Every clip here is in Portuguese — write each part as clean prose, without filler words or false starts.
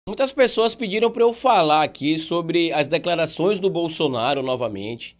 Muitas pessoas pediram para eu falar aqui sobre as declarações do Bolsonaro novamente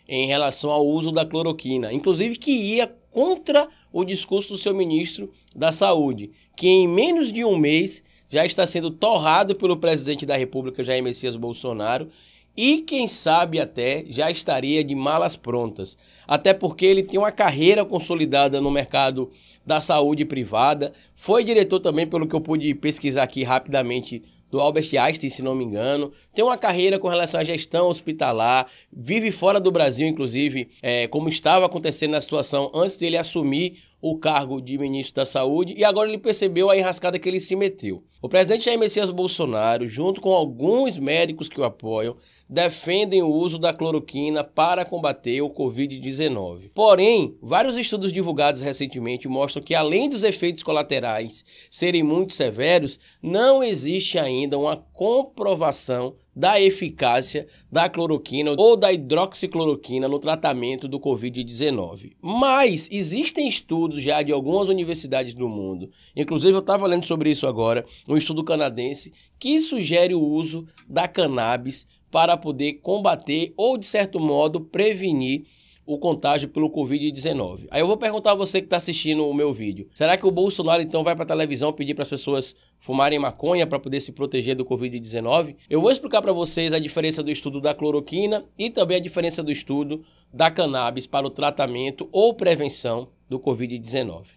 em relação ao uso da cloroquina, inclusive que ia contra o discurso do seu ministro da Saúde, que em menos de um mês já está sendo torrado pelo presidente da República, Jair Messias Bolsonaro, e quem sabe até já estaria de malas prontas, até porque ele tem uma carreira consolidada no mercado da saúde privada, foi diretor também, pelo que eu pude pesquisar aqui rapidamente, do Albert Einstein, se não me engano, tem uma carreira com relação à gestão hospitalar, vive fora do Brasil, inclusive, como estava acontecendo na situação antes dele assumir o cargo de ministro da Saúde, e agora ele percebeu a enrascada que ele se meteu. O presidente Jair Messias Bolsonaro, junto com alguns médicos que o apoiam, defendem o uso da cloroquina para combater o Covid-19. Porém, vários estudos divulgados recentemente mostram que, além dos efeitos colaterais serem muito severos, não existe ainda uma comprovação da eficácia da cloroquina ou da hidroxicloroquina no tratamento do Covid-19. Mas existem estudos já de algumas universidades do mundo, inclusive eu estava lendo sobre isso agora, um estudo canadense, que sugere o uso da cannabis para poder combater ou, de certo modo, prevenir o contágio pelo Covid-19. Aí eu vou perguntar a você que está assistindo o meu vídeo, será que o Bolsonaro então vai para a televisão pedir para as pessoas fumarem maconha para poder se proteger do Covid-19? Eu vou explicar para vocês a diferença do estudo da cloroquina e também a diferença do estudo da cannabis para o tratamento ou prevenção do Covid-19.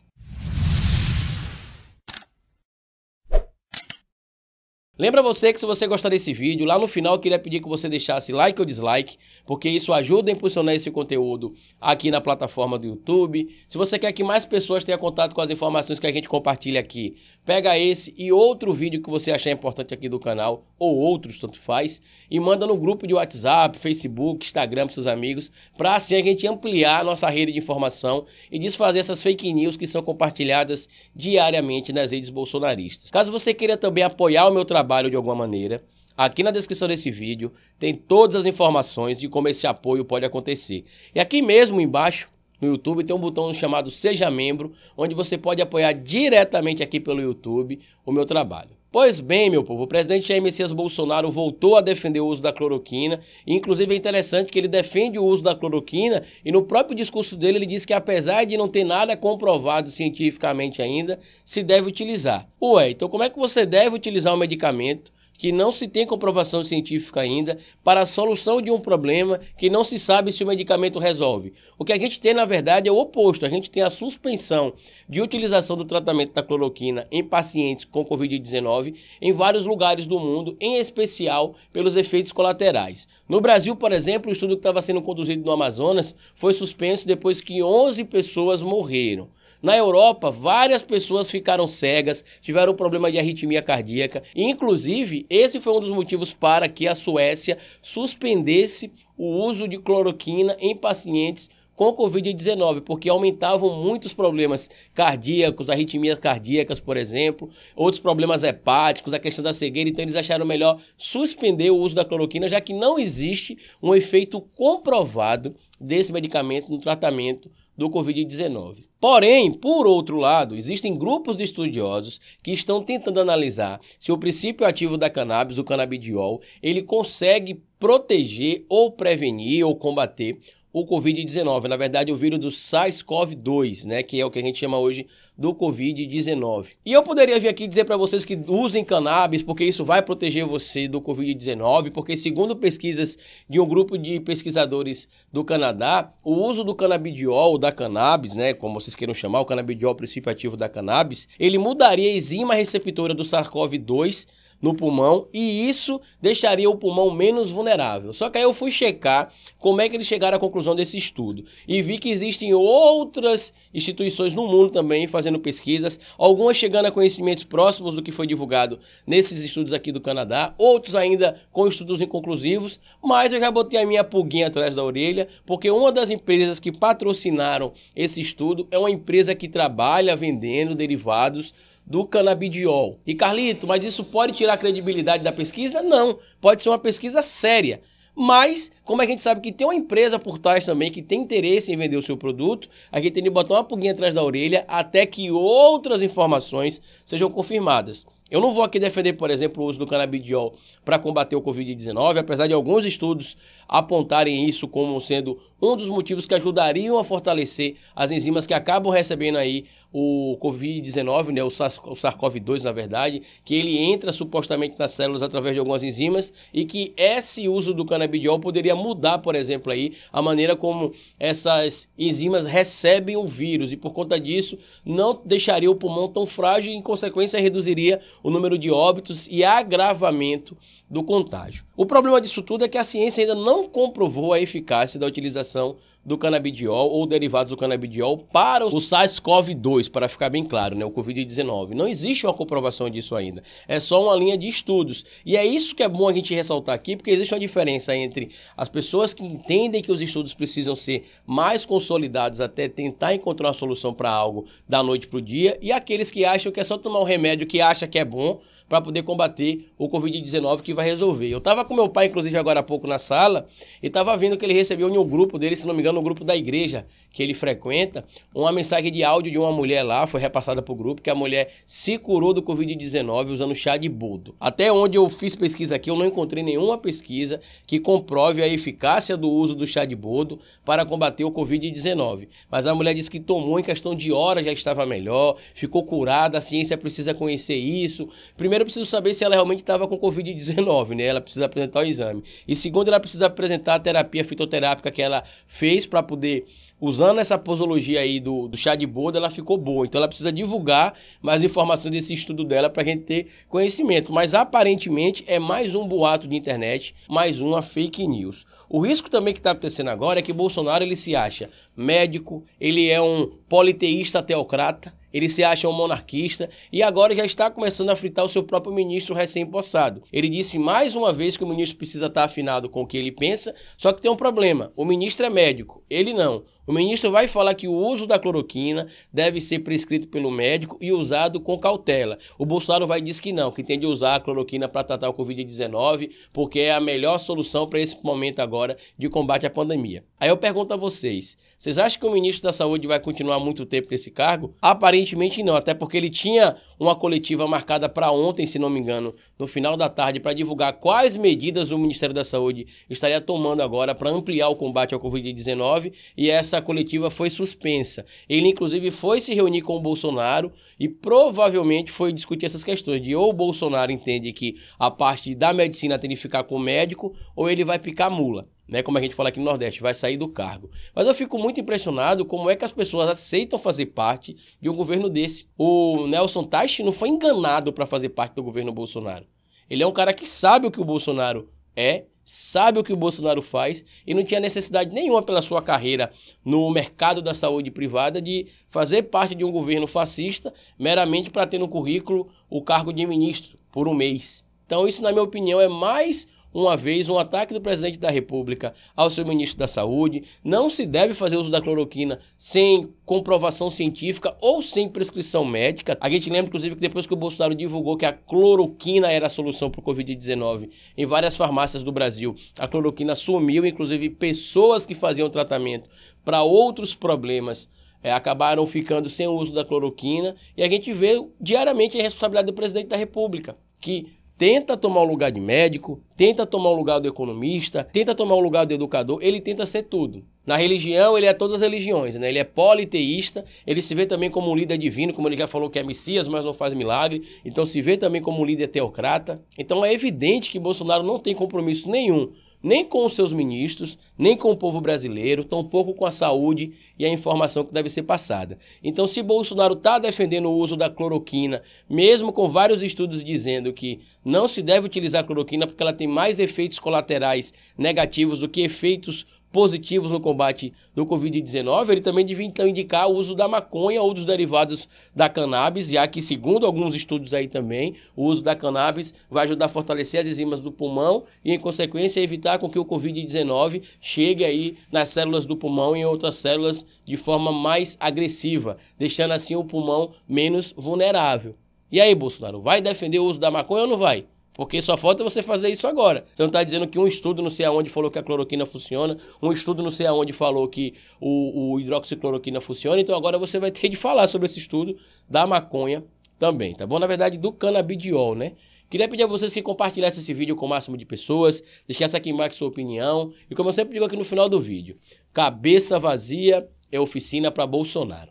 Lembra você que se você gostar desse vídeo, lá no final eu queria pedir que você deixasse like ou dislike, porque isso ajuda a impulsionar esse conteúdo aqui na plataforma do YouTube. Se você quer que mais pessoas tenham contato com as informações que a gente compartilha aqui, pega esse e outro vídeo que você achar importante aqui do canal, ou outros, tanto faz, e manda no grupo de WhatsApp, Facebook, Instagram para seus amigos, para assim a gente ampliar a nossa rede de informação e desfazer essas fake news que são compartilhadas diariamente nas redes bolsonaristas. Caso você queira também apoiar o meu trabalho de alguma maneira, aqui na descrição desse vídeo tem todas as informações de como esse apoio pode acontecer. E aqui mesmo embaixo no YouTube tem um botão chamado Seja Membro, onde você pode apoiar diretamente aqui pelo YouTube o meu trabalho. Pois bem, meu povo, o presidente Jair Messias Bolsonaro voltou a defender o uso da cloroquina, e inclusive é interessante que ele defende o uso da cloroquina e no próprio discurso dele ele diz que apesar de não ter nada comprovado cientificamente ainda, se deve utilizar. Ué, então como é que você deve utilizar um medicamento que não se tem comprovação científica ainda para a solução de um problema que não se sabe se o medicamento resolve? O que a gente tem, na verdade, é o oposto. A gente tem a suspensão de utilização do tratamento da cloroquina em pacientes com Covid-19 em vários lugares do mundo, em especial pelos efeitos colaterais. No Brasil, por exemplo, o estudo que estava sendo conduzido no Amazonas foi suspenso depois que 11 pessoas morreram. Na Europa, várias pessoas ficaram cegas, tiveram problema de arritmia cardíaca, e inclusive esse foi um dos motivos para que a Suécia suspendesse o uso de cloroquina em pacientes com Covid-19, porque aumentavam muitos problemas cardíacos, arritmias cardíacas, por exemplo, outros problemas hepáticos, a questão da cegueira, então eles acharam melhor suspender o uso da cloroquina, já que não existe um efeito comprovado desse medicamento no tratamento do Covid-19. Porém, por outro lado, existem grupos de estudiosos que estão tentando analisar se o princípio ativo da cannabis, o canabidiol, ele consegue proteger ou prevenir ou combater o Covid-19, na verdade o vírus do SARS-CoV-2, né, que é o que a gente chama hoje do Covid-19. E eu poderia vir aqui dizer para vocês que usem cannabis, porque isso vai proteger você do Covid-19, porque segundo pesquisas de um grupo de pesquisadores do Canadá, o uso do canabidiol, da cannabis, né, como vocês queiram chamar, o canabidiol, o princípio ativo da cannabis, ele mudaria a enzima receptora do SARS-CoV-2 no pulmão, e isso deixaria o pulmão menos vulnerável. Só que aí eu fui checar como é que eles chegaram à conclusão desse estudo e vi que existem outras instituições no mundo também fazendo pesquisas, algumas chegando a conhecimentos próximos do que foi divulgado nesses estudos aqui do Canadá, outros ainda com estudos inconclusivos, mas eu já botei a minha pulguinha atrás da orelha, porque uma das empresas que patrocinaram esse estudo é uma empresa que trabalha vendendo derivados do canabidiol. E Carlito, mas isso pode tirar a credibilidade da pesquisa? Não, pode ser uma pesquisa séria. Mas, como a gente sabe que tem uma empresa por trás também que tem interesse em vender o seu produto, a gente tem que botar uma pulguinha atrás da orelha até que outras informações sejam confirmadas. Eu não vou aqui defender, por exemplo, o uso do canabidiol para combater o Covid-19, apesar de alguns estudos apontarem isso como sendo um dos motivos que ajudariam a fortalecer as enzimas que acabam recebendo aí o Covid-19, né, o SARS-CoV-2, na verdade, que ele entra supostamente nas células através de algumas enzimas e que esse uso do canabidiol poderia mudar, por exemplo, aí, a maneira como essas enzimas recebem o vírus e, por conta disso, não deixaria o pulmão tão frágil e, em consequência, reduziria o número de óbitos e agravamento do contágio. O problema disso tudo é que a ciência ainda não comprovou a eficácia da utilização do canabidiol ou derivados do canabidiol para o SARS-CoV-2, para ficar bem claro, né, o Covid-19. Não existe uma comprovação disso ainda. É só uma linha de estudos. E é isso que é bom a gente ressaltar aqui, porque existe uma diferença entre as pessoas que entendem que os estudos precisam ser mais consolidados até tentar encontrar uma solução para algo da noite para o dia e aqueles que acham que é só tomar um remédio que acha que é bom para poder combater o Covid-19 que vai resolver. Eu estava com meu pai, inclusive, agora há pouco na sala, e estava vendo que ele recebeu em um grupo dele, se não me engano, no grupo da igreja que ele frequenta, uma mensagem de áudio de uma mulher lá, foi repassada para o grupo, que a mulher se curou do Covid-19 usando chá de boldo. Até onde eu fiz pesquisa aqui, eu não encontrei nenhuma pesquisa que comprove a eficácia do uso do chá de boldo para combater o Covid-19. Mas a mulher disse que tomou em questão de horas, já estava melhor, ficou curada, a ciência precisa conhecer isso. Primeiro, eu preciso saber se ela realmente estava com Covid-19, né? Ela precisa apresentar o exame. E segundo, ela precisa apresentar a terapia fitoterápica que ela fez para poder, usando essa posologia aí do chá de boldo, ela ficou boa. Então ela precisa divulgar mais informações desse estudo dela para a gente ter conhecimento. Mas aparentemente é mais um boato de internet, mais uma fake news. O risco também que está acontecendo agora é que Bolsonaro ele se acha médico, ele é um politeísta teocrata, ele se acha um monarquista e agora já está começando a fritar o seu próprio ministro recém-possado. Ele disse mais uma vez que o ministro precisa estar afinado com o que ele pensa, só que tem um problema, o ministro é médico, ele não. O ministro vai falar que o uso da cloroquina deve ser prescrito pelo médico e usado com cautela. O Bolsonaro vai dizer que não, que tem de usar a cloroquina para tratar o Covid-19, porque é a melhor solução para esse momento agora de combate à pandemia. Aí eu pergunto a vocês acham que o ministro da Saúde vai continuar muito tempo nesse cargo? Aparentemente não, até porque ele tinha uma coletiva marcada para ontem, se não me engano, no final da tarde, para divulgar quais medidas o Ministério da Saúde estaria tomando agora para ampliar o combate ao Covid-19 e essa coletiva foi suspensa. Ele, inclusive, foi se reunir com o Bolsonaro e provavelmente foi discutir essas questões de ou o Bolsonaro entende que a parte da medicina tem de ficar com o médico ou ele vai picar mula, né, como a gente fala aqui no Nordeste, vai sair do cargo. Mas eu fico muito impressionado como é que as pessoas aceitam fazer parte de um governo desse. O Nelson Teich não foi enganado para fazer parte do governo Bolsonaro. Ele é um cara que sabe o que o Bolsonaro é, sabe o que o Bolsonaro faz e não tinha necessidade nenhuma pela sua carreira no mercado da saúde privada de fazer parte de um governo fascista meramente para ter no currículo o cargo de ministro por um mês. Então isso, na minha opinião, é mais uma vez um ataque do presidente da República ao seu ministro da Saúde. Não se deve fazer uso da cloroquina sem comprovação científica ou sem prescrição médica. A gente lembra, inclusive, que depois que o Bolsonaro divulgou que a cloroquina era a solução para o Covid-19 em várias farmácias do Brasil, a cloroquina sumiu, inclusive pessoas que faziam tratamento para outros problemas acabaram ficando sem o uso da cloroquina. E a gente vê diariamente a responsabilidade do presidente da República, que tenta tomar o lugar de médico, tenta tomar o lugar do economista, tenta tomar o lugar do educador, ele tenta ser tudo. Na religião, ele é todas as religiões, né? Ele é politeísta, ele se vê também como um líder divino, como ele já falou que é Messias, mas não faz milagre, então se vê também como um líder teocrata. Então é evidente que Bolsonaro não tem compromisso nenhum, nem com os seus ministros, nem com o povo brasileiro, tampouco com a saúde e a informação que deve ser passada. Então, se Bolsonaro está defendendo o uso da cloroquina, mesmo com vários estudos dizendo que não se deve utilizar a cloroquina porque ela tem mais efeitos colaterais negativos do que efeitos positivos no combate do Covid-19, ele também devia então indicar o uso da maconha ou dos derivados da cannabis, já que, segundo alguns estudos aí também, o uso da cannabis vai ajudar a fortalecer as enzimas do pulmão e, em consequência, evitar com que o Covid-19 chegue aí nas células do pulmão e em outras células de forma mais agressiva, deixando assim o pulmão menos vulnerável. E aí, Bolsonaro, vai defender o uso da maconha ou não vai? Porque só falta você fazer isso agora. Você não está dizendo que um estudo não sei aonde falou que a cloroquina funciona, um estudo não sei aonde falou que o hidroxicloroquina funciona, então agora você vai ter de falar sobre esse estudo da maconha também, tá bom? Na verdade, do canabidiol, né? Queria pedir a vocês que compartilhassem esse vídeo com o máximo de pessoas, deixassem aqui embaixo sua opinião. E como eu sempre digo aqui no final do vídeo, cabeça vazia é oficina para Bolsonaro.